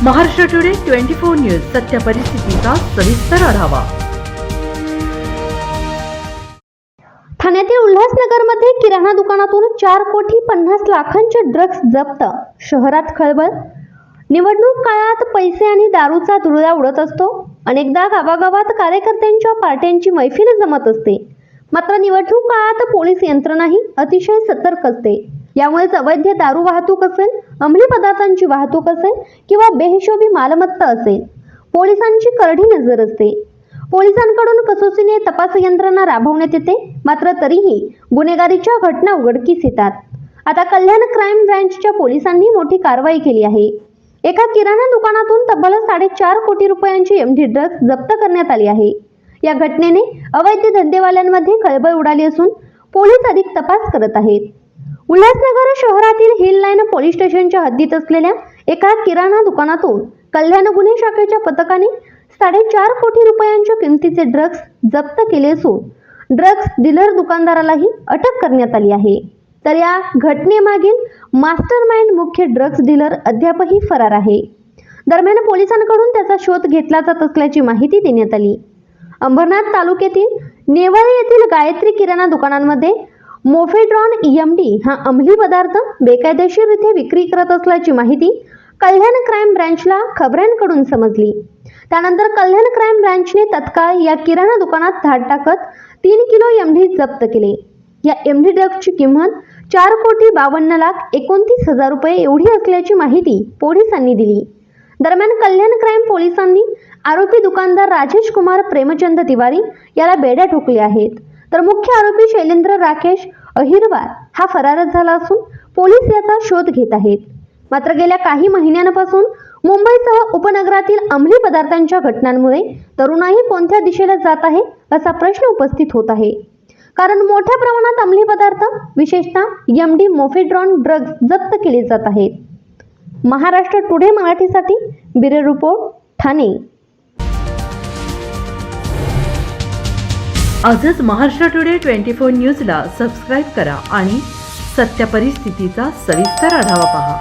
Maharashtra today 24 news सत्य परिस्थितीचा सविस्तर आढावा। ठाण्यातील उल्हासनगरमध्ये किराणा दुकानातून 4,50,00,000चे ड्रग्ज जप्त। शहरात खळबळ। निवडणूक काळात पैसे आणि दारूचा धुळा उडत असतो। अनेकदा गावागावात कार्यकर्त्यांच्या पार्ट्यांची मैफिल जमत असते, मात्र निवडणूक काळात पोलीस यंत्रणाही अतिशय सतर्क असते। यामुळे अवैध दारू वाहतूक असेल, अंमली पदार्थांची वाहतूक असेल किंवा बेहिशोबी मालमत्ता असेल, पोलिसांची करडी नजर असते। पोलिसांकडून कसोशीने तपास यंत्रणा राबवण्यात येते, मात्र तरीही गुन्हेगारीच्या घटना उघडकीस येतात। आता कल्याण क्राईम ब्रँचच्या पोलिसांनी मोठी कारवाई केली आहे। एका किराणा दुकानातून तब्बल 4.5 कोटी रुपयांची एमडी ड्रग्ज जप्त करण्यात आली आहे। या घटनेने अवैध धंदेवाल्यांमध्ये खळबळ उडाली असून पोलीस अधिक तपास करत आहेत। उल्हासनगर शहरातील हिल लाईन पोलीस स्टेशनच्या हद्दीत असलेल्या एका किराणा दुकानातून कल्याण गुन्हे शाखेच्या पथकाने 4.5 कोटी रुपयांच्या किमतीचे ड्रग्ज जप्त केले असून ड्रग्ज डीलर दुकानदारालाही अटक करण्यात आली आहे। तर या घटनेमागील मास्टरमाइंड मुख्य ड्रग्ज डीलर अद्यापही फरार आहे। दरम्यान पोलिसांकडून त्याचा शोध घेतला जात असल्याची माहिती देण्यात आली। अंबरनाथ तालुक्यातील नेवळे येथील गायत्री किराणा दुकानांमध्ये मोफेड्रॉन एमडी हा अंमली पदार्थ बेकायदेशीररित्या विक्री करत असल्याची माहिती कल्याण क्राईम ब्रँचला खबऱ्यांकडून समजली। त्यानंतर कल्याण क्राईम ब्रँचने तत्काळ या किराणा दुकानात धाड टाकत 3 किलो एमडी जप्त केले। या एमडी ड्रग्जची किंमत 4,52,29,000 रुपये एवढी असल्याची माहिती पोलिसांनी दिली। दरम्यान कल्याण क्राईम पोलिसांनी आरोपी दुकानदार राजेश कुमार प्रेमचंद तिवारी याला बेड्या ठोकल्या आहेत, तर मुख्य आरोपी शैलेंद्र राकेश अहिरवार हा फरारच झाला असून पोलीस याचा शोध घेत आहेत। मात्र गेल्या काही महिन्यांपासून मुंबईसह उपनगरातील अंमली पदार्थांच्या घटनांमुळे तरुणाई कोणत्या दिशेला जात आहे असा प्रश्न उपस्थित होत आहे, कारण मोठ्या प्रमाणात अंमली पदार्थ विशेषतः एमडी मोफेड्रॉन ड्रग्ज जप्त केले जात आहेत। महाराष्ट्र टुडे मराठीसाठी ब्युरो रिपोर्ट, ठाणे। आजच महाराष्ट्र टुडे 24 न्यूजला सबस्क्राईब करा आणि सत्य परिस्थितीचा सविस्तर आढावा पहा।